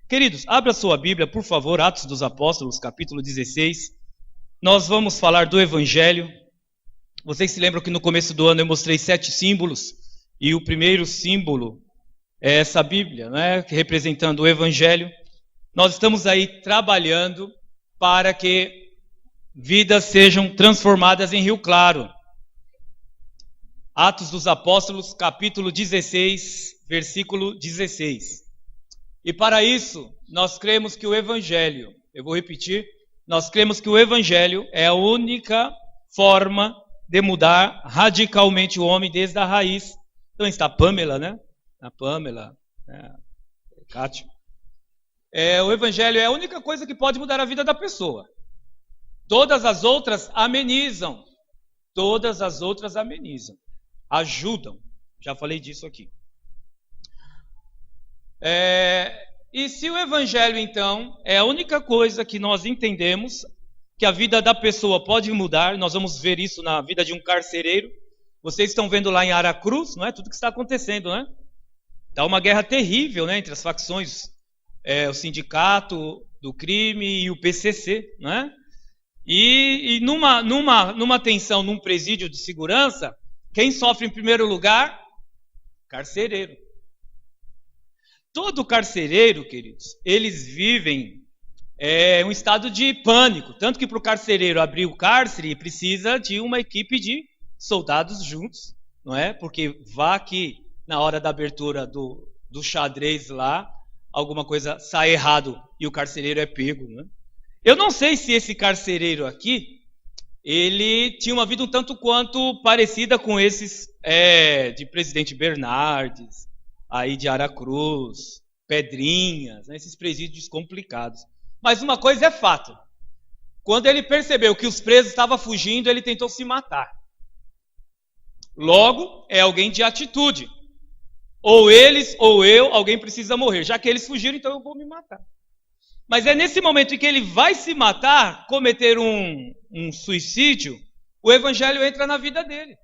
Queridos, abra sua Bíblia, por favor, Atos dos Apóstolos, capítulo 16. Nós vamos falar do Evangelho. Vocês se lembram que no começo do ano eu mostrei 7 símbolos, e o primeiro símbolo é essa Bíblia, né, representando o Evangelho. Nós estamos aí trabalhando para que vidas sejam transformadas em Rio Claro. Atos dos Apóstolos, capítulo 16, versículo 16. E para isso, nós cremos que o Evangelho, eu vou repetir, nós cremos que o Evangelho é a única forma de mudar radicalmente o homem desde a raiz. Então está a Pamela, né? A Pamela, Cátia. O Evangelho é a única coisa que pode mudar a vida da pessoa. Todas as outras amenizam. Todas as outras amenizam. Ajudam. Já falei disso aqui. E se o Evangelho, então, é a única coisa que nós entendemos que a vida da pessoa pode mudar, nós vamos ver isso na vida de um carcereiro. Vocês estão vendo lá em Aracruz, não é? Tudo que está acontecendo, não é? Está uma guerra terrível, né, entre as facções, o sindicato do crime e o PCC, não é? E numa tensão, num presídio de segurança, quem sofre em primeiro lugar? Carcereiro. Todo carcereiro, queridos, eles vivem um estado de pânico. Tanto que para o carcereiro abrir o cárcere, precisa de uma equipe de soldados juntos, não é? Porque vá que na hora da abertura do xadrez lá, alguma coisa sai errado e o carcereiro é pego, né? Eu não sei se esse carcereiro aqui, ele tinha uma vida um tanto quanto parecida com esses de Presidente Bernardes, aí de Aracruz, Pedrinhas, né, esses presídios complicados. Mas uma coisa é fato. Quando ele percebeu que os presos estavam fugindo, ele tentou se matar. Logo, é alguém de atitude. Ou eles, ou eu, alguém precisa morrer. Já que eles fugiram, então eu vou me matar. Mas é nesse momento em que ele vai se matar, cometer um suicídio, o Evangelho entra na vida dele.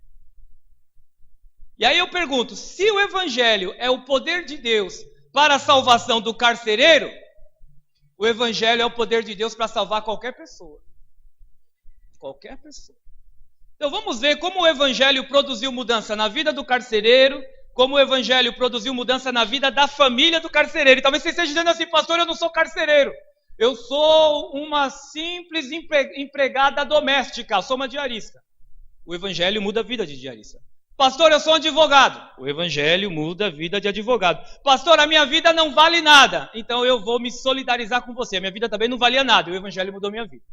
E aí eu pergunto, se o Evangelho é o poder de Deus para a salvação do carcereiro, o Evangelho é o poder de Deus para salvar qualquer pessoa. Qualquer pessoa. Então vamos ver como o Evangelho produziu mudança na vida do carcereiro, como o Evangelho produziu mudança na vida da família do carcereiro. E talvez você esteja dizendo assim, pastor, eu não sou carcereiro. Eu sou uma simples empregada doméstica, eu sou uma diarista. O Evangelho muda a vida de diarista. Pastor, eu sou um advogado. O Evangelho muda a vida de advogado. Pastor, a minha vida não vale nada. Então eu vou me solidarizar com você. A minha vida também não valia nada. O Evangelho mudou minha vida.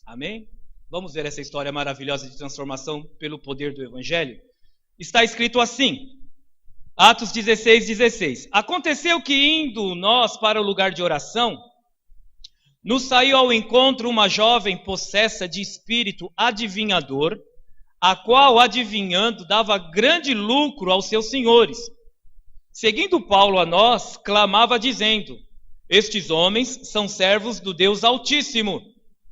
Amém? Vamos ver essa história maravilhosa de transformação pelo poder do Evangelho? Está escrito assim, Atos 16, 16. Aconteceu que indo nós para o lugar de oração, nos saiu ao encontro uma jovem possessa de espírito adivinhador, a qual, adivinhando, dava grande lucro aos seus senhores. Seguindo Paulo a nós, clamava dizendo, estes homens são servos do Deus Altíssimo,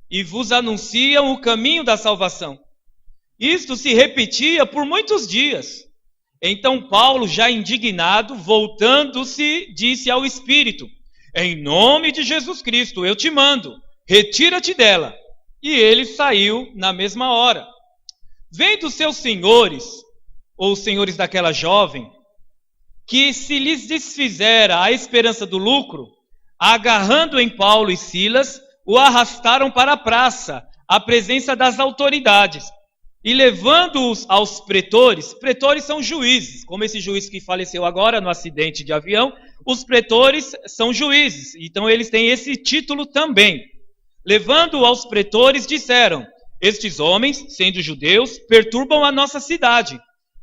e vos anunciam o caminho da salvação. Isto se repetia por muitos dias. Então Paulo, já indignado, voltando-se, disse ao Espírito, em nome de Jesus Cristo, eu te mando, retira-te dela. E ele saiu na mesma hora. Vendo seus senhores, ou os senhores daquela jovem, que se lhes desfizera a esperança do lucro, agarrando em Paulo e Silas, o arrastaram para a praça, à presença das autoridades, e levando-os aos pretores. Pretores são juízes, como esse juiz que faleceu agora no acidente de avião, os pretores são juízes, então eles têm esse título também. Levando-o aos pretores, disseram, estes homens, sendo judeus, perturbam a nossa cidade,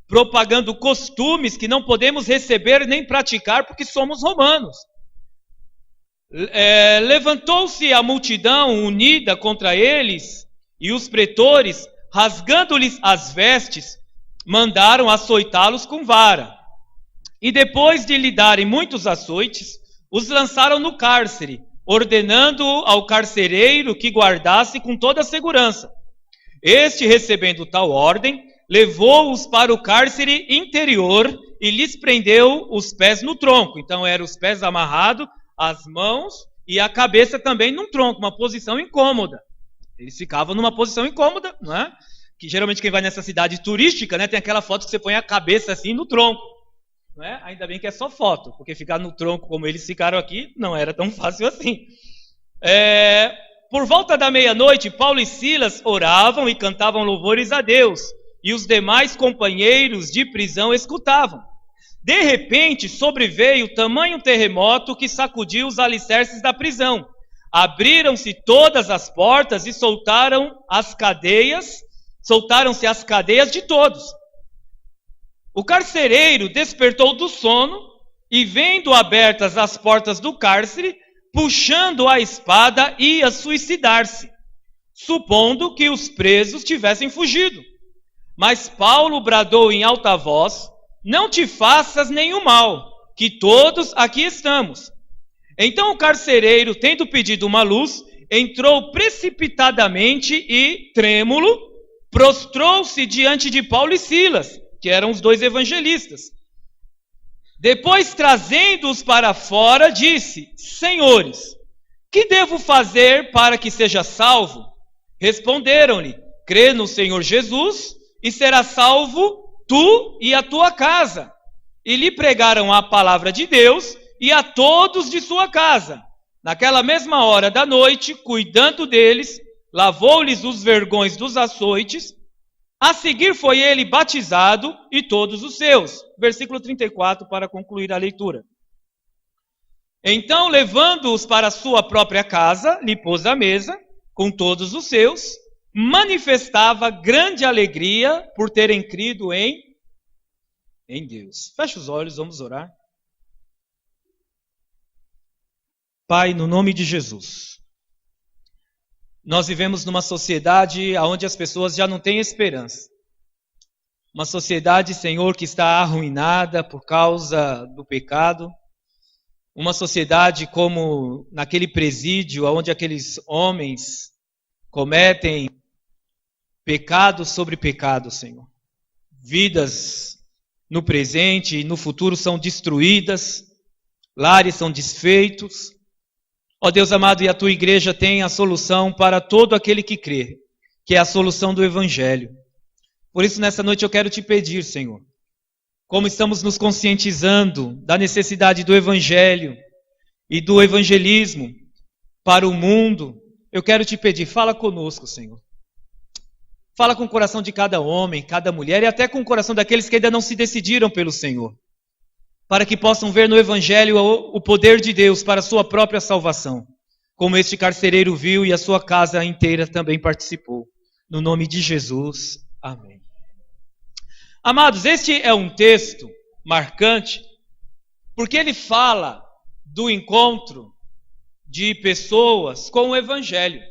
propagando costumes que não podemos receber nem praticar porque somos romanos. Levantou-se a multidão unida contra eles, e os pretores, rasgando-lhes as vestes, mandaram açoitá-los com vara. E depois de lhe darem muitos açoites, os lançaram no cárcere, ordenando ao carcereiro que guardasse com toda a segurança. Este, recebendo tal ordem, levou-os para o cárcere interior e lhes prendeu os pés no tronco. Então eram os pés amarrados, as mãos e a cabeça também num tronco, uma posição incômoda. Eles ficavam numa posição incômoda, não é? Que geralmente quem vai nessa cidade turística, né, tem aquela foto que você põe a cabeça assim no tronco. Não é? Ainda bem que é só foto, porque ficar no tronco como eles ficaram aqui não era tão fácil assim. Por volta da meia-noite, Paulo e Silas oravam e cantavam louvores a Deus, e os demais companheiros de prisão escutavam. De repente, sobreveio tamanho terremoto que sacudiu os alicerces da prisão. Abriram-se todas as portas e soltaram-se as cadeias de todos. O carcereiro despertou do sono e, vendo abertas as portas do cárcere, puxando a espada, ia suicidar-se, supondo que os presos tivessem fugido. Mas Paulo bradou em alta voz: não te faças nenhum mal, que todos aqui estamos. Então o carcereiro, tendo pedido uma luz, entrou precipitadamente e, trêmulo, prostrou-se diante de Paulo e Silas, que eram os dois evangelistas. Depois, trazendo-os para fora, disse: Senhores, que devo fazer para que seja salvo? Responderam-lhe: crê no Senhor Jesus e serás salvo tu e a tua casa. E lhe pregaram a palavra de Deus e a todos de sua casa. Naquela mesma hora da noite, cuidando deles, lavou-lhes os vergões dos açoites. A seguir foi ele batizado e todos os seus. Versículo 34 para concluir a leitura. Então, levando-os para sua própria casa, lhe pôs à mesa com todos os seus, manifestava grande alegria por terem crido em Deus. Feche os olhos, vamos orar. Pai, no nome de Jesus, nós vivemos numa sociedade onde as pessoas já não têm esperança. Uma sociedade, Senhor, que está arruinada por causa do pecado. Uma sociedade como naquele presídio, onde aqueles homens cometem pecado sobre pecado, Senhor. Vidas no presente e no futuro são destruídas, lares são desfeitos. Ó Deus amado, e a tua igreja tem a solução para todo aquele que crê, que é a solução do Evangelho. Por isso, nessa noite eu quero te pedir, Senhor, como estamos nos conscientizando da necessidade do Evangelho e do evangelismo para o mundo, eu quero te pedir, fala conosco, Senhor. Fala com o coração de cada homem, cada mulher e até com o coração daqueles que ainda não se decidiram pelo Senhor, para que possam ver no Evangelho o poder de Deus para a sua própria salvação, como este carcereiro viu e a sua casa inteira também participou. No nome de Jesus, amém. Amados, este é um texto marcante, porque ele fala do encontro de pessoas com o Evangelho.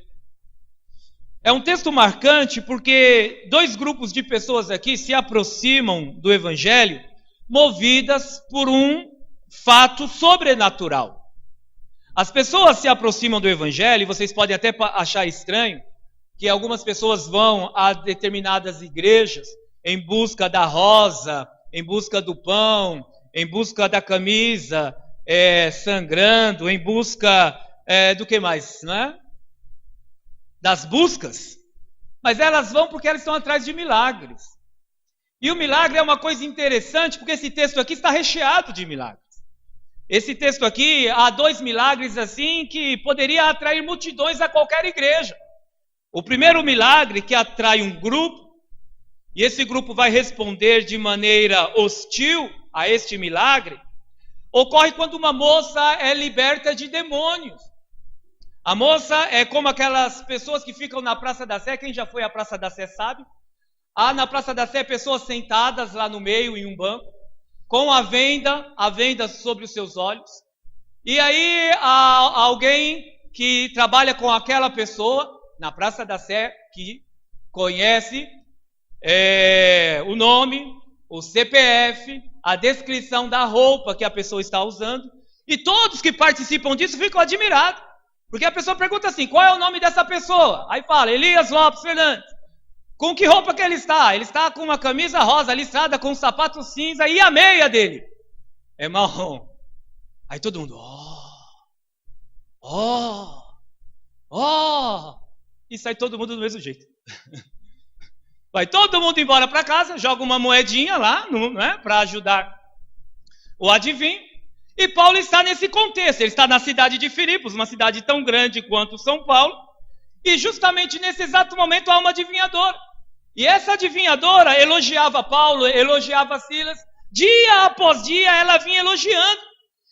É um texto marcante porque dois grupos de pessoas aqui se aproximam do Evangelho movidas por um fato sobrenatural. As pessoas se aproximam do Evangelho, e vocês podem até achar estranho que algumas pessoas vão a determinadas igrejas em busca da rosa, em busca do pão, em busca da camisa sangrando, em busca do que mais, não é? Das buscas. Mas elas vão porque elas estão atrás de milagres. E o milagre é uma coisa interessante, porque esse texto aqui está recheado de milagres. Esse texto aqui, há 2 milagres assim que poderia atrair multidões a qualquer igreja. O primeiro milagre que atrai um grupo, e esse grupo vai responder de maneira hostil a este milagre, ocorre quando uma moça é liberta de demônios. A moça é como aquelas pessoas que ficam na Praça da Sé. Quem já foi à Praça da Sé sabe? Há na Praça da Sé pessoas sentadas lá no meio em um banco, com a venda sobre os seus olhos. E aí há alguém que trabalha com aquela pessoa na Praça da Sé, que conhece o nome, o CPF, a descrição da roupa que a pessoa está usando. E todos que participam disso ficam admirados. Porque a pessoa pergunta assim: qual é o nome dessa pessoa? Aí fala: Elias Lopes Fernandes. Com que roupa que ele está? Ele está com uma camisa rosa listrada, com um sapato cinza, e a meia dele é marrom. Aí todo mundo, E sai todo mundo do mesmo jeito. Vai todo mundo embora para casa, joga uma moedinha lá, né, para ajudar o adivinho. E Paulo está nesse contexto, ele está na cidade de Filipos, uma cidade tão grande quanto São Paulo, e justamente nesse exato momento há uma adivinhadora. E essa adivinhadora elogiava Paulo, elogiava Silas, dia após dia ela vinha elogiando.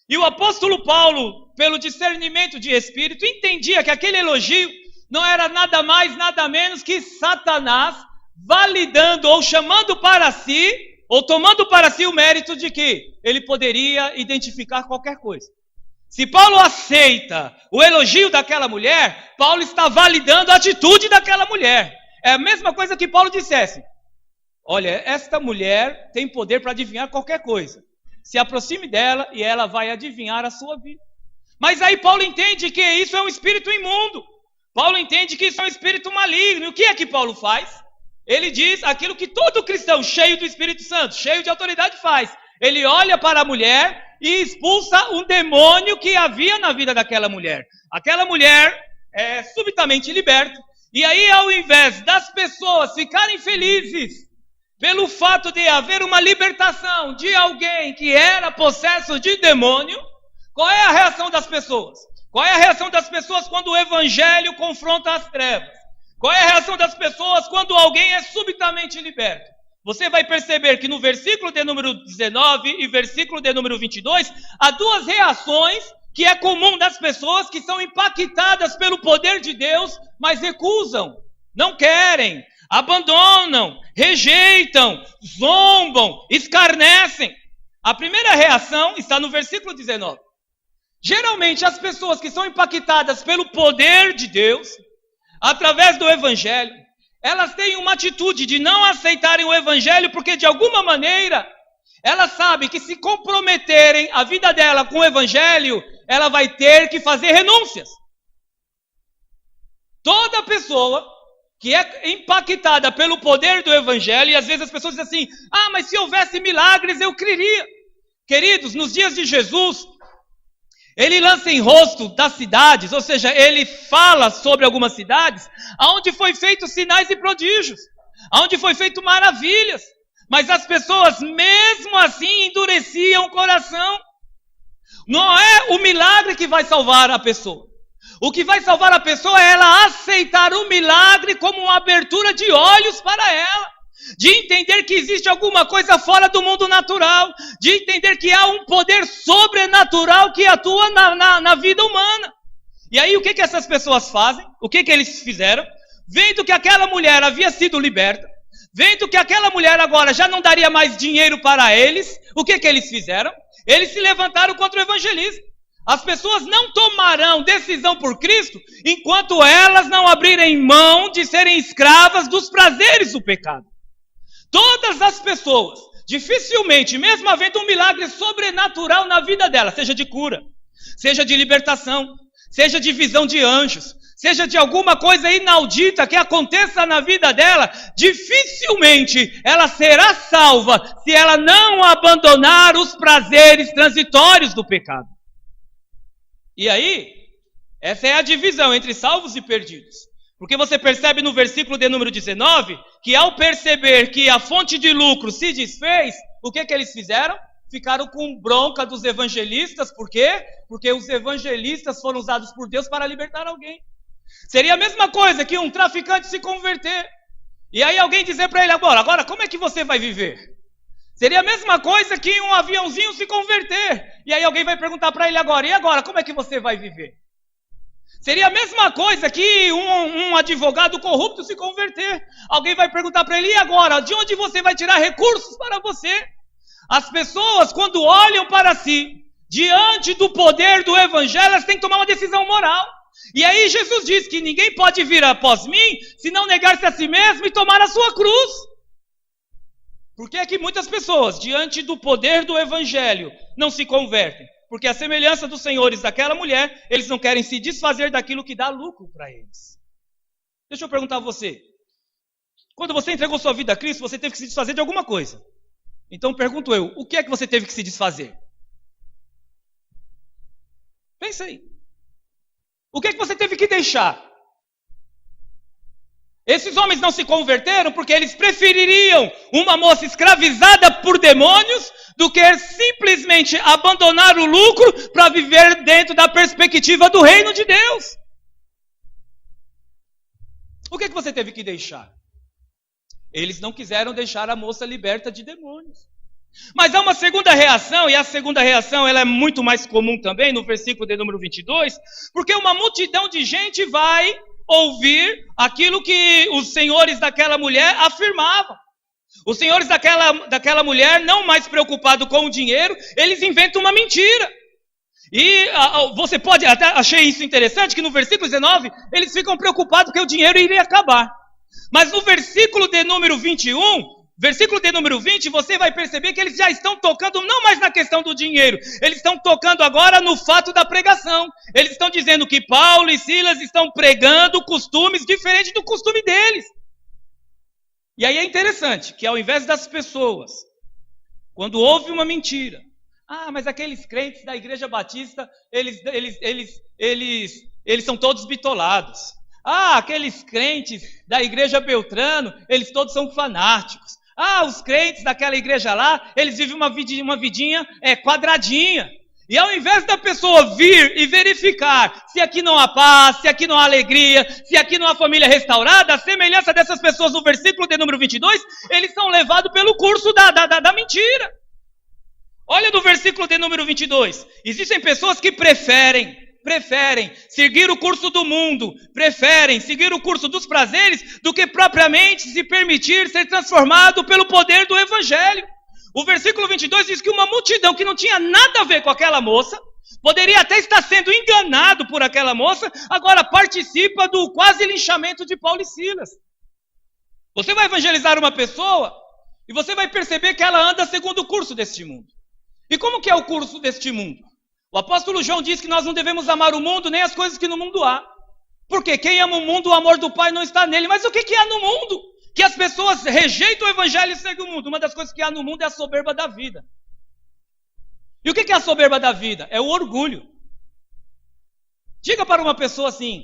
E o apóstolo Paulo, pelo discernimento de espírito, entendia que aquele elogio não era nada mais, nada menos que Satanás validando ou chamando para si, ou tomando para si o mérito de que ele poderia identificar qualquer coisa. Se Paulo aceita o elogio daquela mulher, Paulo está validando a atitude daquela mulher. É a mesma coisa que Paulo dissesse: olha, esta mulher tem poder para adivinhar qualquer coisa. Se aproxime dela e ela vai adivinhar a sua vida. Mas aí Paulo entende que isso é um espírito imundo. Paulo entende que isso é um espírito maligno. E o que é que Paulo faz? Ele diz aquilo que todo cristão cheio do Espírito Santo, cheio de autoridade faz. Ele olha para a mulher e expulsa um demônio que havia na vida daquela mulher. Aquela mulher é subitamente liberta. E aí, ao invés das pessoas ficarem felizes pelo fato de haver uma libertação de alguém que era possesso de demônio, qual é a reação das pessoas? Qual é a reação das pessoas quando o evangelho confronta as trevas? Qual é a reação das pessoas quando alguém é subitamente liberto? Você vai perceber que no versículo de número 19 e versículo de número 22, há duas reações que é comum das pessoas que são impactadas pelo poder de Deus, mas recusam, não querem, abandonam, rejeitam, zombam, escarnecem. A primeira reação está no versículo 19. Geralmente as pessoas que são impactadas pelo poder de Deus, através do evangelho, elas têm uma atitude de não aceitarem o evangelho porque de alguma maneira elas sabem que se comprometerem a vida dela com o evangelho, ela vai ter que fazer renúncias. Toda pessoa que é impactada pelo poder do evangelho, e às vezes as pessoas dizem assim: mas se houvesse milagres eu creria. Queridos, nos dias de Jesus, ele lança em rosto das cidades, ou seja, ele fala sobre algumas cidades, onde foi feito sinais e prodígios, onde foi feito maravilhas, mas as pessoas mesmo assim endureciam o coração. Não é o milagre que vai salvar a pessoa. O que vai salvar a pessoa é ela aceitar o milagre como uma abertura de olhos para ela, de entender que existe alguma coisa fora do mundo natural, de entender que há um poder sobrenatural que atua na vida humana. E aí o que essas pessoas fazem? O que eles fizeram? Vendo que aquela mulher havia sido liberta, vendo que aquela mulher agora já não daria mais dinheiro para eles, o que eles fizeram? Eles se levantaram contra o evangelismo. As pessoas não tomarão decisão por Cristo enquanto elas não abrirem mão de serem escravas dos prazeres do pecado. Todas as pessoas, dificilmente, mesmo havendo um milagre sobrenatural na vida dela, seja de cura, seja de libertação, seja de visão de anjos, seja de alguma coisa inaudita que aconteça na vida dela, dificilmente ela será salva se ela não abandonar os prazeres transitórios do pecado. E aí, essa é a divisão entre salvos e perdidos. Porque você percebe no versículo de número 19, que ao perceber que a fonte de lucro se desfez, o que eles fizeram? Ficaram com bronca dos evangelistas. Por quê? Porque os evangelistas foram usados por Deus para libertar alguém. Seria a mesma coisa que um traficante se converter. E aí alguém dizer para ele agora como é que você vai viver? Seria a mesma coisa que um aviãozinho se converter. E aí alguém vai perguntar para ele agora, e agora, como é que você vai viver? Seria a mesma coisa que um advogado corrupto se converter. Alguém vai perguntar para ele, e agora, de onde você vai tirar recursos para você? As pessoas, quando olham para si, diante do poder do evangelho, elas têm que tomar uma decisão moral. E aí Jesus diz que ninguém pode vir após mim, se não negar-se a si mesmo e tomar a sua cruz. Por que é que muitas pessoas, diante do poder do evangelho, não se convertem? Porque a semelhança dos senhores daquela mulher, eles não querem se desfazer daquilo que dá lucro para eles. Deixa eu perguntar a você. Quando você entregou sua vida a Cristo, você teve que se desfazer de alguma coisa. Então pergunto eu, o que é que você teve que se desfazer? Pensa aí. O que você teve que deixar? Esses homens não se converteram porque eles prefeririam uma moça escravizada por demônios do que simplesmente abandonar o lucro para viver dentro da perspectiva do reino de Deus. O que você teve que deixar? Eles não quiseram deixar a moça liberta de demônios. Mas há uma segunda reação, e a segunda reação ela é muito mais comum também, no versículo de número 22, porque uma multidão de gente vai ouvir aquilo que os senhores daquela mulher afirmavam. Os senhores daquela mulher, não mais preocupados com o dinheiro, eles inventam uma mentira. E você pode, até achei isso interessante, que no versículo 19, eles ficam preocupados que o dinheiro iria acabar. Mas no versículo de número 21, versículo de número 20, você vai perceber que eles já estão tocando não mais na questão do dinheiro, eles estão tocando agora no fato da pregação. Eles estão dizendo que Paulo e Silas estão pregando costumes diferentes do costume deles. E aí é interessante que ao invés das pessoas, quando houve uma mentira, mas aqueles crentes da Igreja Batista, eles são todos bitolados. Aqueles crentes da Igreja Beltrano, eles todos são fanáticos. Os crentes daquela igreja lá, eles vivem uma vidinha quadradinha. E ao invés da pessoa vir e verificar se aqui não há paz, se aqui não há alegria, se aqui não há família restaurada, a semelhança dessas pessoas no versículo de número 22, eles são levados pelo curso da mentira. Olha no versículo de número 22. Existem pessoas que preferem seguir o curso do mundo, preferem seguir o curso dos prazeres, do que propriamente se permitir ser transformado pelo poder do Evangelho. O versículo 22 diz que uma multidão que não tinha nada a ver com aquela moça, poderia até estar sendo enganado por aquela moça, agora participa do quase linchamento de Paulo e Silas. Você vai evangelizar uma pessoa e você vai perceber que ela anda segundo o curso deste mundo. E como que é o curso deste mundo? O apóstolo João diz que nós não devemos amar o mundo nem as coisas que no mundo há. Porque quem ama o mundo, o amor do Pai não está nele. Mas o que há no mundo? Que as pessoas rejeitam o evangelho e seguem o mundo. Uma das coisas que há no mundo é a soberba da vida. E o que é a soberba da vida? É o orgulho. Diga para uma pessoa assim,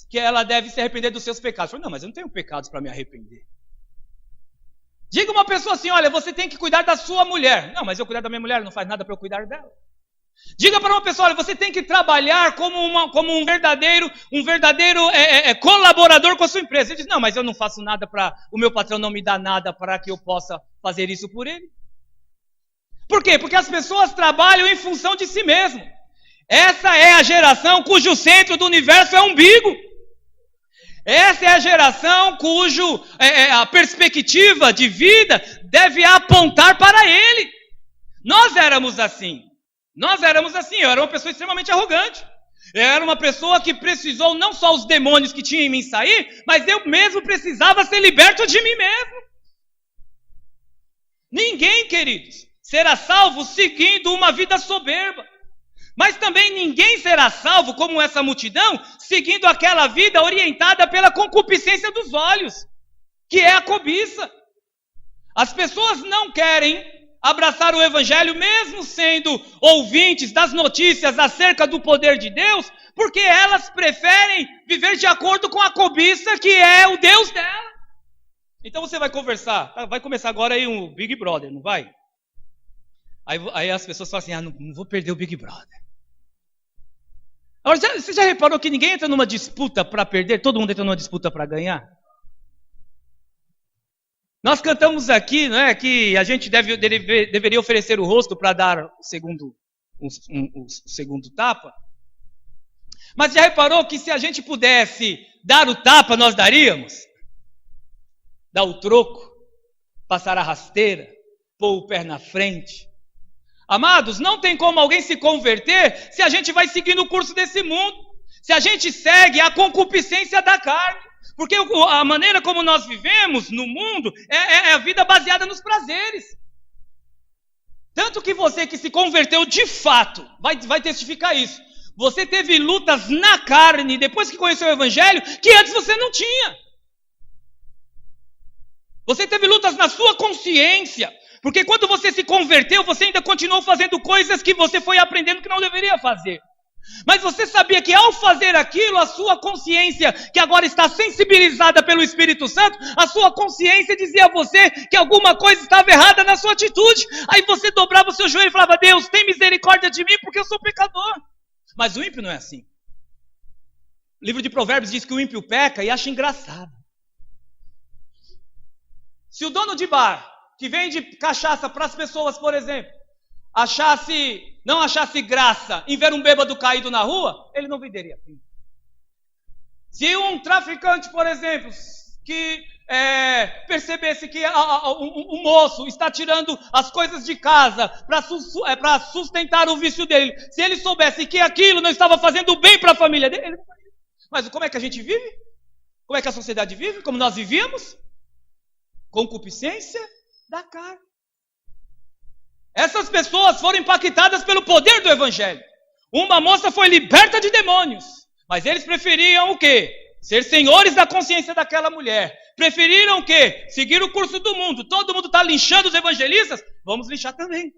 que ela deve se arrepender dos seus pecados. Não, mas eu não tenho pecados para me arrepender. Diga uma pessoa assim, olha, você tem que cuidar da sua mulher. Não, mas eu cuidar da minha mulher, não faz nada para eu cuidar dela. Diga para uma pessoa, olha, você tem que trabalhar como um verdadeiro colaborador com a sua empresa. Ele diz, não, mas eu não faço nada o meu patrão não me dá nada para que eu possa fazer isso por ele. Por quê? Porque as pessoas trabalham em função de si mesmo. Essa é a geração cujo centro do universo é o umbigo. Essa é a geração a perspectiva de vida deve apontar para ele. Nós éramos assim. Eu era uma pessoa extremamente arrogante. Eu era uma pessoa que precisou não só os demônios que tinham em mim sair, mas eu mesmo precisava ser liberto de mim mesmo. Ninguém, queridos, será salvo seguindo uma vida soberba. Mas também ninguém será salvo, como essa multidão, seguindo aquela vida orientada pela concupiscência dos olhos, que é a cobiça. As pessoas não querem abraçar o Evangelho, mesmo sendo ouvintes das notícias acerca do poder de Deus, porque elas preferem viver de acordo com a cobiça que é o Deus dela. Então você vai começar agora aí um Big Brother, não vai? Aí as pessoas falam assim, não vou perder o Big Brother. Agora, você já reparou que ninguém entra numa disputa para perder, todo mundo entra numa disputa para ganhar? Nós cantamos aqui, não é, que a gente deveria oferecer o rosto para dar o segundo tapa. Mas já reparou que se a gente pudesse dar o tapa, nós daríamos? Dar o troco, passar a rasteira, pôr o pé na frente. Amados, não tem como alguém se converter se a gente vai seguindo o curso desse mundo. Se a gente segue a concupiscência da carne. Porque a maneira como nós vivemos no mundo é a vida baseada nos prazeres. Tanto que você que se converteu de fato, vai testificar isso. Você teve lutas na carne, depois que conheceu o Evangelho, que antes você não tinha. Você teve lutas na sua consciência. Porque quando você se converteu, você ainda continuou fazendo coisas que você foi aprendendo que não deveria fazer. Mas você sabia que ao fazer aquilo, a sua consciência, que agora está sensibilizada pelo Espírito Santo, a sua consciência dizia a você que alguma coisa estava errada na sua atitude. Aí você dobrava o seu joelho e falava: Deus, tem misericórdia de mim porque eu sou pecador. Mas o ímpio não é assim. O livro de Provérbios diz que o ímpio peca e acha engraçado. Se o dono de bar, que vende cachaça para as pessoas, por exemplo, não achasse graça em ver um bêbado caído na rua, ele não venderia. Se um traficante, por exemplo, que percebesse que o moço está tirando as coisas de casa para sustentar o vício dele, se ele soubesse que aquilo não estava fazendo bem para a família dele, ele não faria. Mas como é que a gente vive? Como é que a sociedade vive? Como nós vivíamos? Concupiscência da carne. Essas pessoas foram impactadas pelo poder do Evangelho. Uma moça foi liberta de demônios, mas eles preferiam o quê? Ser senhores da consciência daquela mulher. Preferiram o quê? Seguir o curso do mundo. Todo mundo está linchando os evangelistas, vamos linchar também.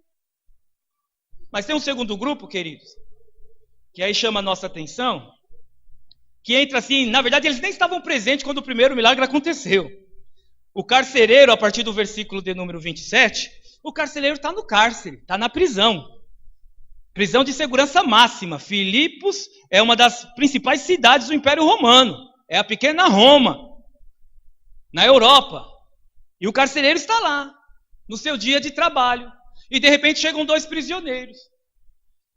Mas tem um segundo grupo, queridos, que aí chama a nossa atenção, que entra assim, na verdade eles nem estavam presentes quando o primeiro milagre aconteceu. O carcereiro, a partir do versículo de número 27, o carcereiro está no cárcere, está na prisão. Prisão de segurança máxima. Filipos é uma das principais cidades do Império Romano. É a pequena Roma, na Europa. E o carcereiro está lá, no seu dia de trabalho. E de repente chegam 2 prisioneiros.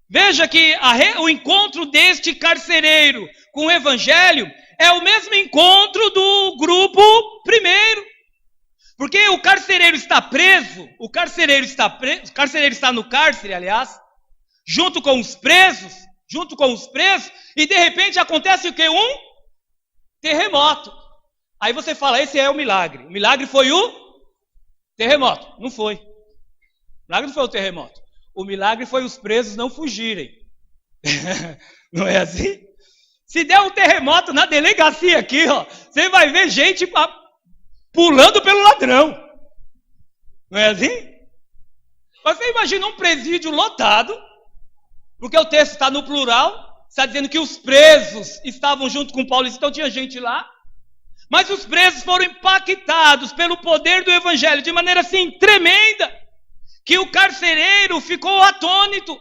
Veja que o encontro deste carcereiro com o Evangelho é o mesmo encontro do grupo primeiro. Porque o carcereiro está preso, o carcereiro está no cárcere, aliás, junto com os presos, e de repente acontece o quê? Um terremoto. Aí você fala, esse é o milagre. O milagre foi o terremoto. Não foi. O milagre não foi o terremoto. O milagre foi os presos não fugirem. Não é assim? Se der um terremoto na delegacia aqui, ó, você vai ver gente pulando pelo ladrão. Não é assim? Você imagina um presídio lotado, porque o texto está no plural, está dizendo que os presos estavam junto com Paulo, então tinha gente lá, mas os presos foram impactados pelo poder do Evangelho de maneira assim tremenda, que o carcereiro ficou atônito.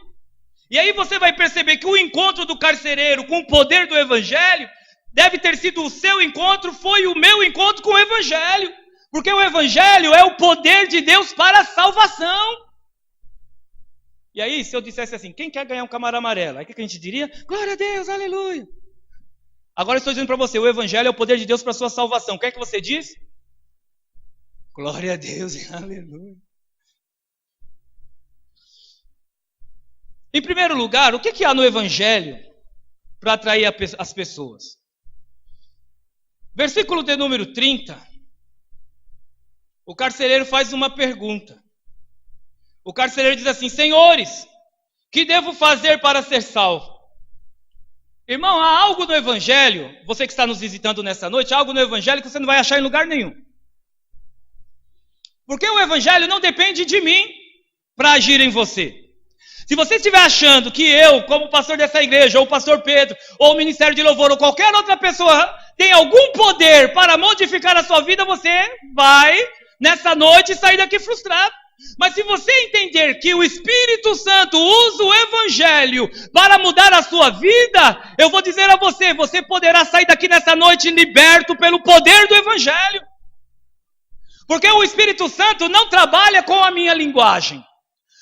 E aí você vai perceber que o encontro do carcereiro com o poder do Evangelho deve ter sido o seu encontro, foi o meu encontro com o Evangelho. Porque o Evangelho é o poder de Deus para a salvação. E aí, se eu dissesse assim, quem quer ganhar um camarão amarelo? Aí o que a gente diria? Glória a Deus, aleluia. Agora eu estou dizendo para você, o Evangelho é o poder de Deus para a sua salvação. O que é que você diz? Glória a Deus e aleluia. Em primeiro lugar, o que há no Evangelho para atrair as pessoas? Versículo de número 30, o carcereiro faz uma pergunta. O carcereiro diz assim, senhores, que devo fazer para ser salvo? Irmão, há algo no Evangelho, você que está nos visitando nessa noite, há algo no Evangelho que você não vai achar em lugar nenhum. Porque o Evangelho não depende de mim para agir em você. Se você estiver achando que eu, como pastor dessa igreja, ou o pastor Pedro, ou o Ministério de Louvor, ou qualquer outra pessoa tem algum poder para modificar a sua vida, você vai, nessa noite, sair daqui frustrado. Mas se você entender que o Espírito Santo usa o Evangelho para mudar a sua vida, eu vou dizer a você, você poderá sair daqui nessa noite liberto pelo poder do Evangelho. Porque o Espírito Santo não trabalha com a minha linguagem.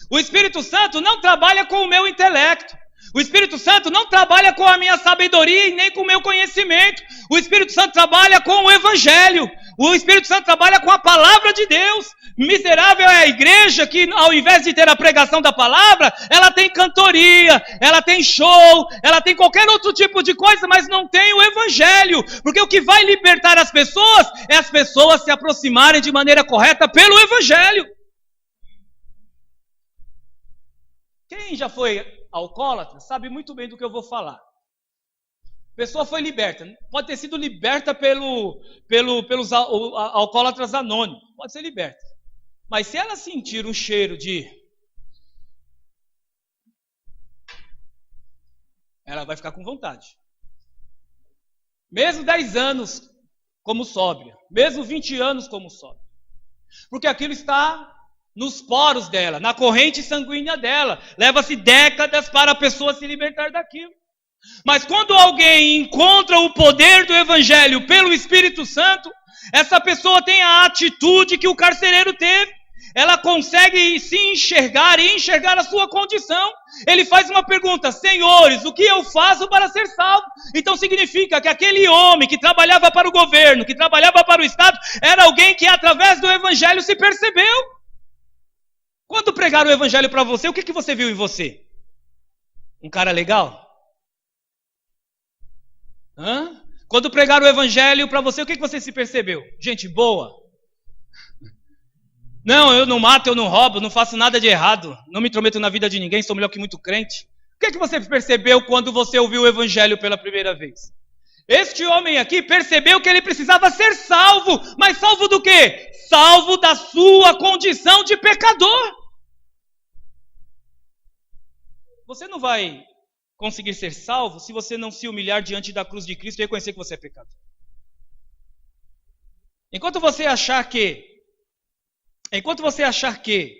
O Espírito Santo não trabalha com o meu intelecto. O Espírito Santo não trabalha com a minha sabedoria e nem com o meu conhecimento. O Espírito Santo trabalha com o Evangelho. O Espírito Santo trabalha com a palavra de Deus. Miserável é a igreja que, ao invés de ter a pregação da palavra, ela tem cantoria, ela tem show, ela tem qualquer outro tipo de coisa, mas não tem o Evangelho. Porque o que vai libertar as pessoas é as pessoas se aproximarem de maneira correta pelo Evangelho. Quem já foi alcoólatra sabe muito bem do que eu vou falar. A pessoa foi liberta. Pode ter sido liberta pelos alcoólatras anônimos. Pode ser liberta. Mas se ela sentir um cheiro ela vai ficar com vontade. Mesmo 10 anos como sóbria, mesmo 20 anos como sóbria. Porque aquilo está nos poros dela, na corrente sanguínea dela. Leva-se décadas para a pessoa se libertar daquilo. Mas quando alguém encontra o poder do Evangelho pelo Espírito Santo, essa pessoa tem a atitude que o carcereiro teve. Ela consegue se enxergar e enxergar a sua condição. Ele faz uma pergunta: senhores, o que eu faço para ser salvo? Então significa que aquele homem que trabalhava para o governo, que trabalhava para o Estado, era alguém que através do Evangelho se percebeu. Quando pregaram o Evangelho para você, o que você viu em você? Um cara legal? Quando pregaram o Evangelho para você, o que você se percebeu? Gente boa? Não, eu não mato, eu não roubo, não faço nada de errado, não me intrometo na vida de ninguém, sou melhor que muito crente. O que você percebeu quando você ouviu o Evangelho pela primeira vez? Este homem aqui percebeu que ele precisava ser salvo, mas salvo do quê? Salvo da sua condição de pecador. Você não vai conseguir ser salvo se você não se humilhar diante da cruz de Cristo e reconhecer que você é pecador. Enquanto você achar que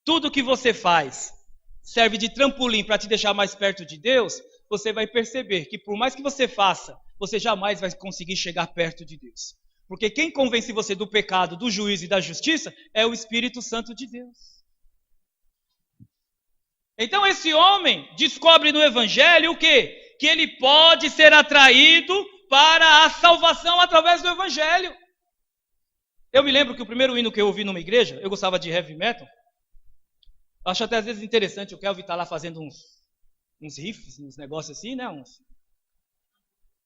tudo que você faz serve de trampolim para te deixar mais perto de Deus, você vai perceber que por mais que você faça, você jamais vai conseguir chegar perto de Deus. Porque quem convence você do pecado, do juízo e da justiça é o Espírito Santo de Deus. Então esse homem descobre no Evangelho o quê? Que ele pode ser atraído para a salvação através do Evangelho. Eu me lembro que o primeiro hino que eu ouvi numa igreja, eu gostava de heavy metal. Acho até às vezes interessante o Kelvin estar lá fazendo uns riffs, uns negócios assim, né?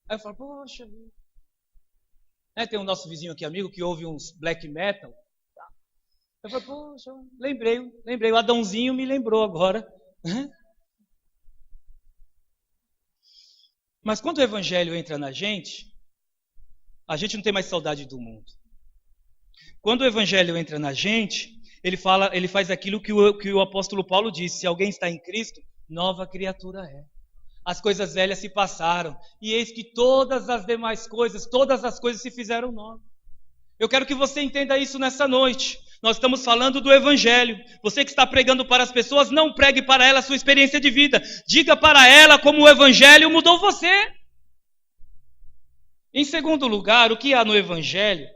Aí eu falo, poxa. Tem o nosso vizinho aqui, amigo, que ouve uns black metal. Eu falo, poxa, lembrei, o Adãozinho me lembrou agora. Mas quando o Evangelho entra na gente, a gente não tem mais saudade do mundo. Quando o Evangelho entra na gente, ele faz aquilo que o apóstolo Paulo disse: se alguém está em Cristo, nova criatura é. As coisas velhas se passaram, e eis que todas as coisas se fizeram novas. Eu quero que você entenda isso nessa noite. Nós estamos falando do Evangelho. Você que está pregando para as pessoas, não pregue para ela a sua experiência de vida. Diga para ela como o Evangelho mudou você. Em segundo lugar, o que há no Evangelho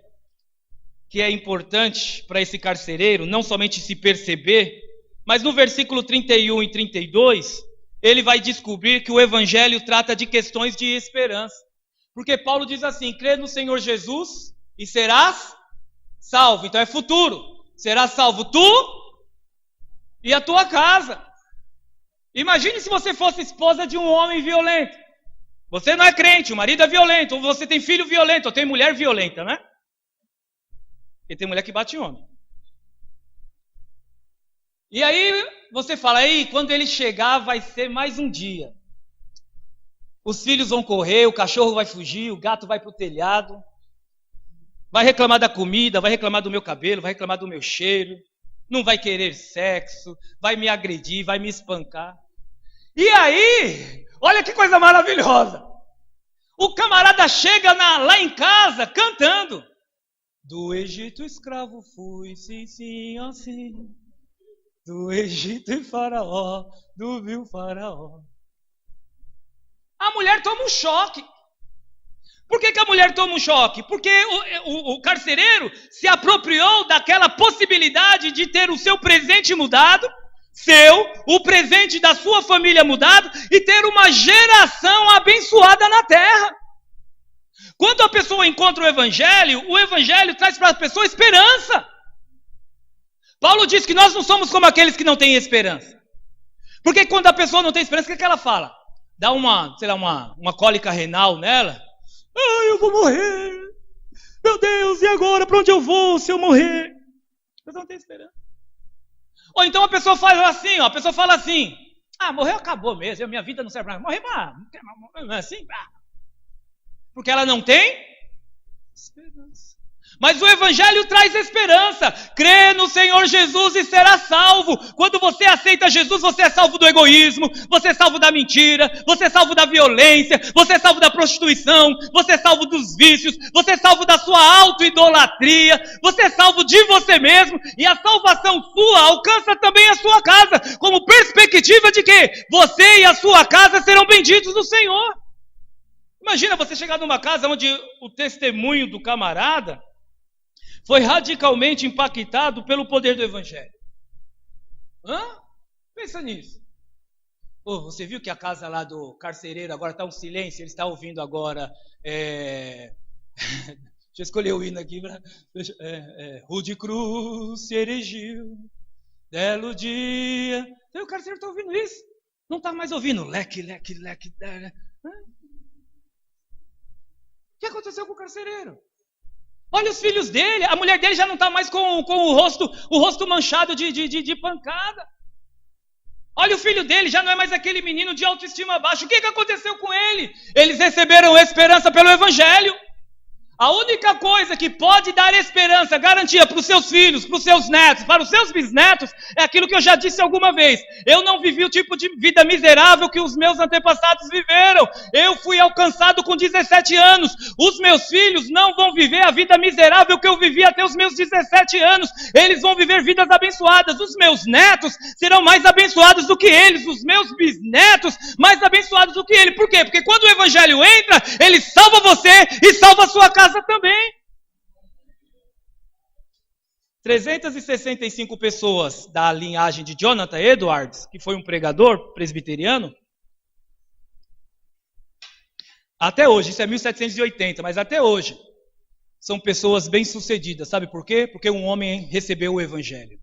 que é importante para esse carcereiro, não somente se perceber, mas no versículo 31 e 32, ele vai descobrir que o Evangelho trata de questões de esperança. Porque Paulo diz assim: crê no Senhor Jesus e serás salvo. Então é futuro. Serás salvo tu e a tua casa. Imagine se você fosse esposa de um homem violento. Você não é crente, o marido é violento, ou você tem filho violento, ou tem mulher violenta, né? Porque tem mulher que bate em homem. E aí você fala, aí quando ele chegar vai ser mais um dia. Os filhos vão correr, o cachorro vai fugir, o gato vai para o telhado. Vai reclamar da comida, vai reclamar do meu cabelo, vai reclamar do meu cheiro. Não vai querer sexo, vai me agredir, vai me espancar. E aí, olha que coisa maravilhosa. O camarada chega lá em casa cantando. Do Egito escravo fui, sim, sim, assim. Do Egito e Faraó, do vil Faraó. A mulher toma um choque. Por que a mulher toma um choque? Porque o carcereiro se apropriou daquela possibilidade de ter o seu presente mudado, o presente da sua família mudado e ter uma geração abençoada na terra. Quando a pessoa encontra o Evangelho traz para a pessoa esperança. Paulo diz que nós não somos como aqueles que não têm esperança. Porque quando a pessoa não tem esperança, o que ela fala? Dá uma cólica renal nela. Ai, eu vou morrer. Meu Deus, e agora? Para onde eu vou se eu morrer? A pessoa não tem esperança. Ou então a pessoa fala assim, morreu, acabou mesmo, minha vida não serve para morrer, não é assim? Porque ela não tem esperança. Mas o Evangelho traz esperança. Crê no Senhor Jesus e será salvo. Quando você aceita Jesus, você é salvo do egoísmo, você é salvo da mentira, você é salvo da violência, você é salvo da prostituição, você é salvo dos vícios, você é salvo da sua auto-idolatria, você é salvo de você mesmo, e a salvação sua alcança também a sua casa, como perspectiva de que você e a sua casa serão benditos do Senhor. Imagina você chegar numa casa onde o testemunho do camarada foi radicalmente impactado pelo poder do Evangelho. Pensa nisso. Você viu que a casa lá do carcereiro agora está um silêncio, ele está ouvindo agora. Deixa eu escolher o hino aqui. Rude cruz se erigiu, belo dia. O carcereiro está ouvindo isso? Não está mais ouvindo. Leque, leque, leque. O que aconteceu com o carcereiro? Olha os filhos dele, a mulher dele já não está mais com o rosto manchado de pancada. Olha o filho dele, já não é mais aquele menino de autoestima baixa. O que aconteceu com ele? Eles receberam esperança pelo Evangelho. A única coisa que pode dar esperança, garantia para os seus filhos, para os seus netos, para os seus bisnetos, é aquilo que eu já disse alguma vez. Eu não vivi o tipo de vida miserável que os meus antepassados viveram. Eu fui alcançado com 17 anos. Os meus filhos não vão viver a vida miserável que eu vivi até os meus 17 anos. Eles vão viver vidas abençoadas. Os meus netos serão mais abençoados do que eles. Os meus bisnetos mais abençoados do que ele. Por quê? Porque quando o Evangelho entra, ele salva você e salva a sua casa também. 365 pessoas da linhagem de Jonathan Edwards, que foi um pregador presbiteriano, até hoje, isso é 1780, mas até hoje, são pessoas bem-sucedidas. Sabe por quê? Porque um homem recebeu o Evangelho.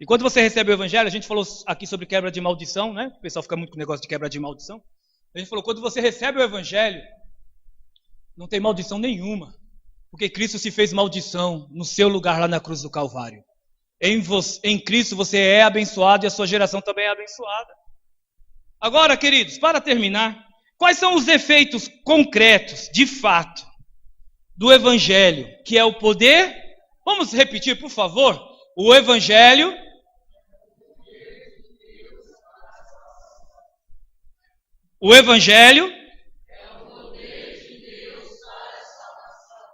E quando você recebe o Evangelho, a gente falou aqui sobre quebra de maldição, né? O pessoal fica muito com o negócio de quebra de maldição. A gente falou, quando você recebe o Evangelho, não tem maldição nenhuma, porque Cristo se fez maldição no seu lugar lá na cruz do Calvário. Em Cristo você é abençoado e a sua geração também é abençoada. Agora, queridos, para terminar, quais são os efeitos concretos, de fato, do Evangelho, que é o poder? Vamos repetir, por favor. O Evangelho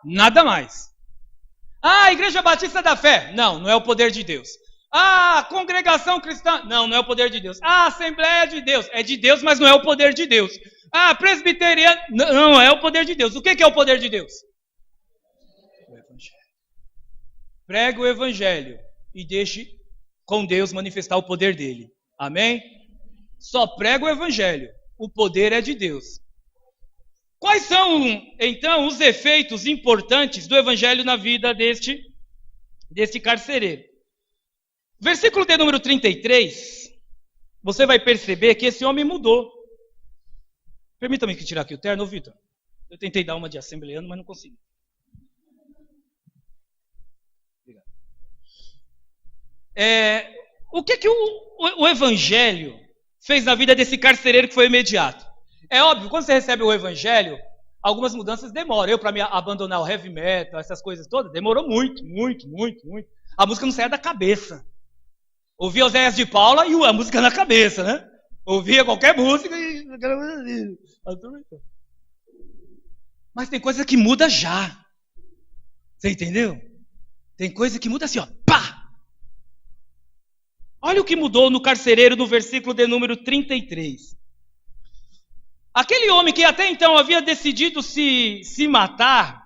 nada mais. A Igreja Batista da Fé? Não, não é o poder de Deus. A congregação cristã? Não, não é o poder de Deus. A Assembleia de Deus? É de Deus, mas não é o poder de Deus. A presbiteriana? Não é o poder de Deus. O que é o poder de Deus? O Evangelho. Pregue o Evangelho e deixe com Deus manifestar o poder dele. Amém? Só prega o Evangelho. O poder é de Deus. Quais são, então, os efeitos importantes do Evangelho na vida deste carcereiro? Versículo de número 33, você vai perceber que esse homem mudou. Permita-me que tirar aqui o terno, Vitor. Eu tentei dar uma de assembleano, mas não consegui. Obrigado. O que o Evangelho fez na vida desse carcereiro que foi imediato? É óbvio, quando você recebe o Evangelho, algumas mudanças demoram. Eu, para me abandonar o heavy metal, essas coisas todas, demorou muito. A música não saía da cabeça. Ouvia Oséias de Paula e a música na cabeça, né? Ouvia qualquer música e... Mas tem coisa que muda já. Você entendeu? Tem coisa que muda assim, ó. Pá! Olha o que mudou no carcereiro no versículo de número 33. Aquele homem que até então havia decidido se matar,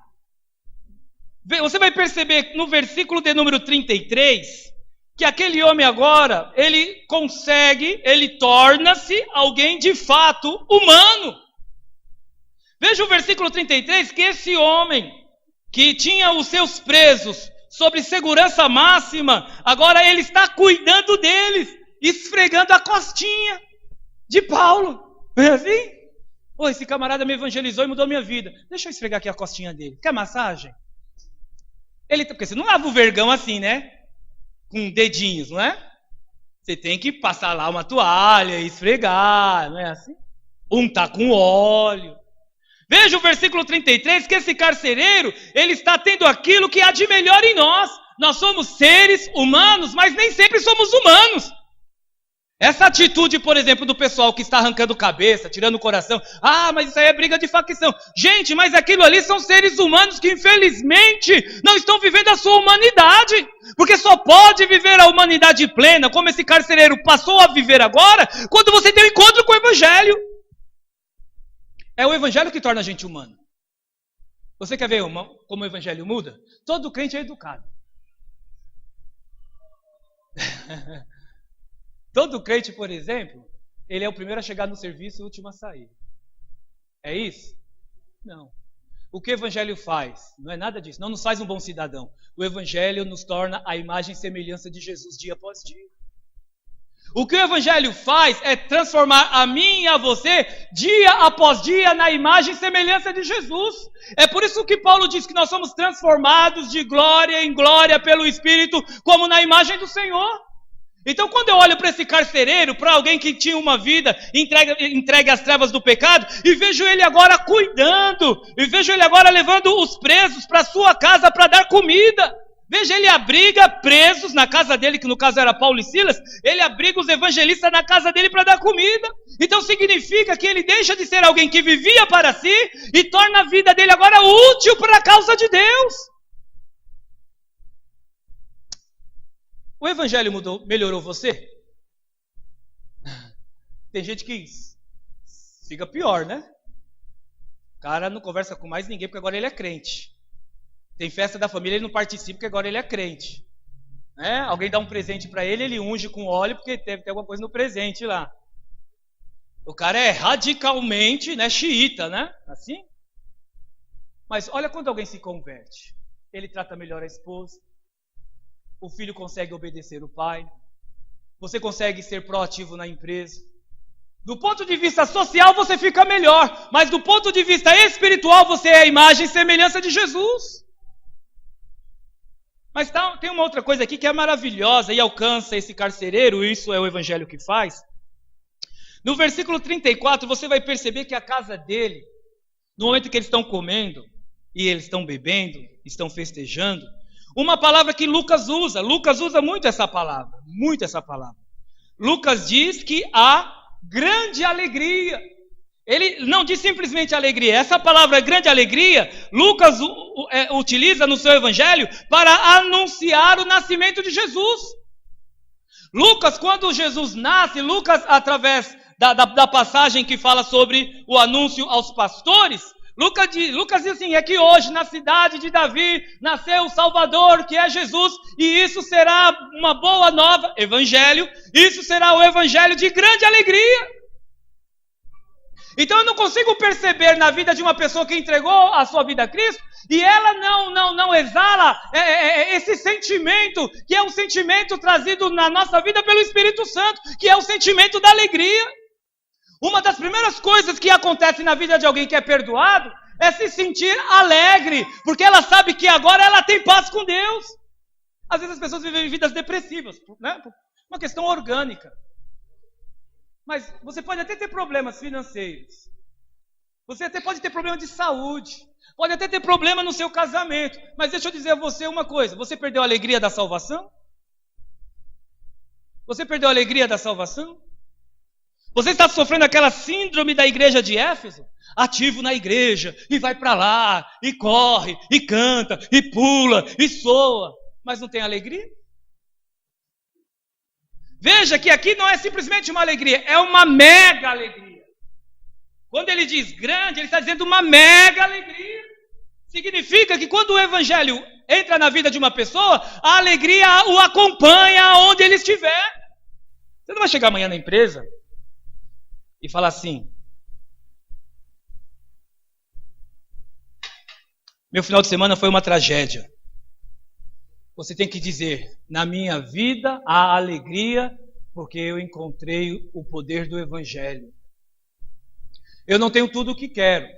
você vai perceber no versículo de número 33, que aquele homem agora, ele torna-se alguém de fato humano. Veja o versículo 33, que esse homem que tinha os seus presos sob segurança máxima, agora ele está cuidando deles, esfregando a costinha de Paulo. Não é assim? Esse camarada me evangelizou e mudou minha vida. Deixa eu esfregar aqui a costinha dele. Quer massagem? Porque você não lava o vergão assim, né? Com dedinhos, não é? Você tem que passar lá uma toalha e esfregar, não é assim? Untar com óleo. Veja o versículo 33, que esse carcereiro, ele está tendo aquilo que há de melhor em nós. Nós somos seres humanos, mas nem sempre somos humanos. Essa atitude, por exemplo, do pessoal que está arrancando cabeça, tirando o coração. Mas isso aí é briga de facção. Gente, mas aquilo ali são seres humanos que infelizmente não estão vivendo a sua humanidade. Porque só pode viver a humanidade plena, como esse carcereiro passou a viver agora, quando você tem um encontro com o Evangelho. É o Evangelho que torna a gente humano. Você quer ver como o Evangelho muda? Todo crente é educado. Todo crente, por exemplo, ele é o primeiro a chegar no serviço e o último a sair. É isso? Não. O que o Evangelho faz? Não é nada disso. Não nos faz um bom cidadão. O Evangelho nos torna a imagem e semelhança de Jesus dia após dia. O que o Evangelho faz é transformar a mim e a você, dia após dia, na imagem e semelhança de Jesus. É por isso que Paulo diz que nós somos transformados de glória em glória pelo Espírito, como na imagem do Senhor. Então, quando eu olho para esse carcereiro, para alguém que tinha uma vida entregue às trevas do pecado, e vejo ele agora cuidando, e vejo ele agora levando os presos para sua casa para dar comida. Veja, ele abriga presos na casa dele, que no caso era Paulo e Silas, ele abriga os evangelistas na casa dele para dar comida. Então significa que ele deixa de ser alguém que vivia para si e torna a vida dele agora útil para a causa de Deus. O Evangelho melhorou você? Tem gente que fica pior, né? O cara não conversa com mais ninguém porque agora ele é crente. Tem festa da família, ele não participa porque agora ele é crente. Né? Alguém dá um presente para ele, ele unge com óleo porque deve ter alguma coisa no presente lá. O cara é radicalmente, né, xiita, né? Assim? Mas olha quando alguém se converte. Ele trata melhor a esposa. O filho consegue obedecer o pai. Você consegue ser proativo na empresa. Do ponto de vista social, você fica melhor. Mas do ponto de vista espiritual, você é a imagem e semelhança de Jesus. Mas tem uma outra coisa aqui que é maravilhosa e alcança esse carcereiro. Isso é o Evangelho que faz. No versículo 34, você vai perceber que a casa dele, no momento que eles estão comendo, e eles estão bebendo, estão festejando, uma palavra que Lucas usa muito essa palavra, Lucas diz que há grande alegria. Ele não diz simplesmente alegria. Essa palavra grande alegria, Lucas utiliza no seu evangelho para anunciar o nascimento de Jesus. Lucas, quando Jesus nasce, Lucas, através da passagem que fala sobre o anúncio aos pastores, Lucas diz assim, é que hoje na cidade de Davi nasceu o Salvador, que é Jesus, e isso será uma boa nova, evangelho, isso será o evangelho de grande alegria. Então eu não consigo perceber na vida de uma pessoa que entregou a sua vida a Cristo, e ela não exala esse sentimento, que é um sentimento trazido na nossa vida pelo Espírito Santo, que é o sentimento da alegria. Uma das primeiras coisas que acontece na vida de alguém que é perdoado é se sentir alegre, porque ela sabe que agora ela tem paz com Deus. Às vezes as pessoas vivem vidas depressivas, né? Uma questão orgânica. Mas você pode até ter problemas financeiros. Você até pode ter problema de saúde. Pode até ter problema no seu casamento. Mas deixa eu dizer a você uma coisa. Você perdeu a alegria da salvação? Você perdeu a alegria da salvação? Você está sofrendo aquela síndrome da igreja de Éfeso? Ativo na igreja, e vai para lá, e corre, e canta, e pula, e soa. Mas não tem alegria? Veja que aqui não é simplesmente uma alegria, é uma mega alegria. Quando ele diz grande, ele está dizendo uma mega alegria. Significa que quando o evangelho entra na vida de uma pessoa, a alegria o acompanha onde ele estiver. Você não vai chegar amanhã na empresa e falar assim: meu final de semana foi uma tragédia. Você tem que dizer: na minha vida há alegria, porque eu encontrei o poder do Evangelho. Eu não tenho tudo o que quero,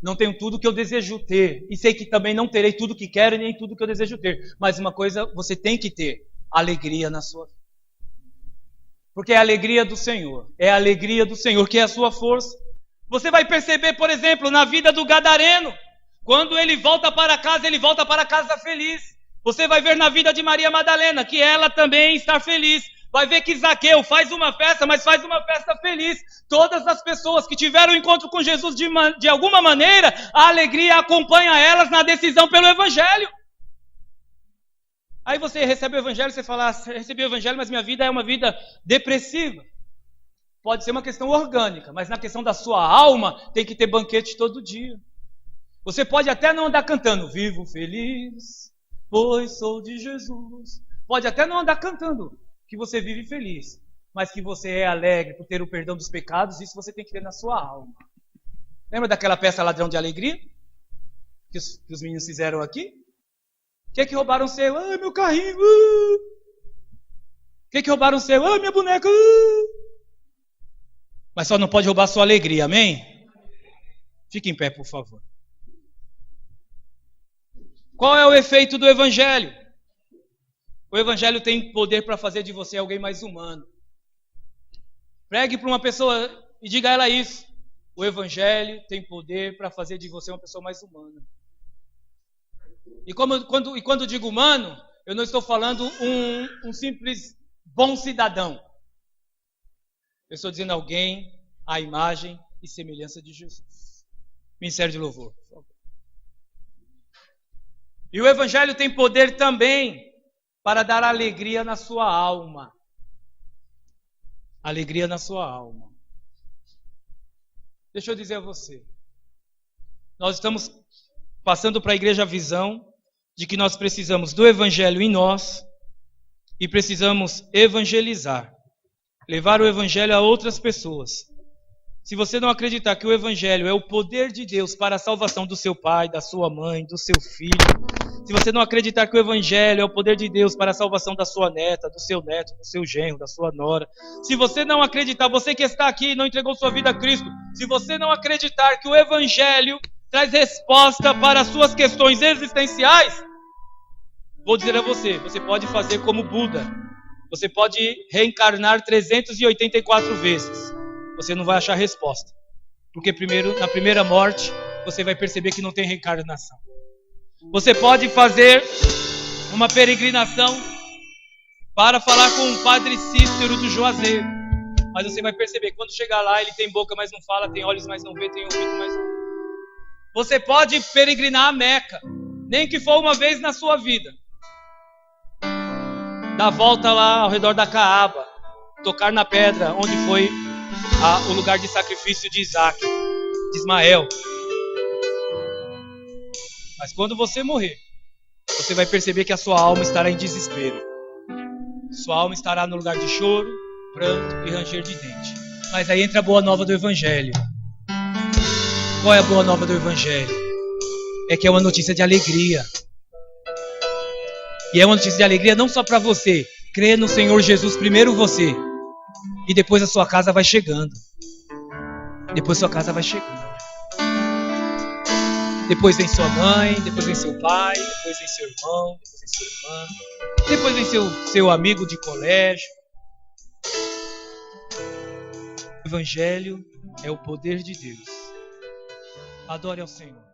não tenho tudo o que eu desejo ter, e sei que também não terei tudo o que quero e nem tudo o que eu desejo ter. Mas uma coisa você tem que ter: alegria na sua vida. Porque é a alegria do Senhor, é a alegria do Senhor que é a sua força. Você vai perceber, por exemplo, na vida do gadareno, quando ele volta para casa feliz. Você vai ver na vida de Maria Madalena, que ela também está feliz. Vai ver que Zaqueu faz uma festa, mas faz uma festa feliz. Todas as pessoas que tiveram encontro com Jesus de alguma maneira, a alegria acompanha elas na decisão pelo Evangelho. Aí você recebe o Evangelho e você fala, recebi o Evangelho, mas minha vida é uma vida depressiva. Pode ser uma questão orgânica, mas na questão da sua alma, tem que ter banquete todo dia. Você pode até não andar cantando, vivo feliz, pois sou de Jesus. Pode até não andar cantando que você vive feliz, mas que você é alegre por ter o perdão dos pecados, isso você tem que ter na sua alma. Lembra daquela peça Ladrão de Alegria? Que os meninos fizeram aqui? O que roubaram seu? Ah, meu carrinho! O que roubaram seu? Ah, minha boneca! Mas só não pode roubar sua alegria, amém? Fique em pé, por favor. Qual é o efeito do Evangelho? O Evangelho tem poder para fazer de você alguém mais humano. Pregue para uma pessoa e diga a ela isso. O Evangelho tem poder para fazer de você uma pessoa mais humana. E quando digo humano, eu não estou falando um simples bom cidadão. Eu estou dizendo alguém à imagem e semelhança de Jesus. Ministério de Louvor, por favor. E o Evangelho tem poder também para dar alegria na sua alma. Alegria na sua alma. Deixa eu dizer a você. Nós estamos passando para a igreja a visão de que nós precisamos do Evangelho em nós e precisamos evangelizar. Levar o Evangelho a outras pessoas. Se você não acreditar que o Evangelho é o poder de Deus para a salvação do seu pai, da sua mãe, do seu filho, se você não acreditar que o Evangelho é o poder de Deus para a salvação da sua neta, do seu neto, do seu genro, da sua nora, se você não acreditar, você que está aqui e não entregou sua vida a Cristo, se você não acreditar que o Evangelho traz resposta para as suas questões existenciais, vou dizer a você, você pode fazer como Buda. Você pode reencarnar 384 vezes. Você não vai achar resposta. Porque na primeira morte, você vai perceber que não tem reencarnação. Você pode fazer uma peregrinação para falar com o Padre Cícero do Juazeiro. Mas você vai perceber que quando chegar lá, ele tem boca, mas não fala, tem olhos, mas não vê, tem ouvido, mas não. Você pode peregrinar a Meca, nem que for uma vez na sua vida. Dar volta lá ao redor da Caaba, tocar na pedra onde foi o lugar de sacrifício de Isaac, de Ismael. Mas quando você morrer, você vai perceber que a sua alma estará em desespero. Sua alma estará no lugar de choro, pranto e ranger de dente. Mas aí entra a boa nova do Evangelho. Qual é a boa nova do Evangelho? É que é uma notícia de alegria. E é uma notícia de alegria não só para você. Crê no Senhor Jesus, primeiro você. E depois a sua casa vai chegando. Depois sua casa vai chegando. Depois vem sua mãe, depois vem seu pai, depois vem seu irmão, depois vem sua irmã. Depois vem seu amigo de colégio. O Evangelho é o poder de Deus. Adore ao Senhor.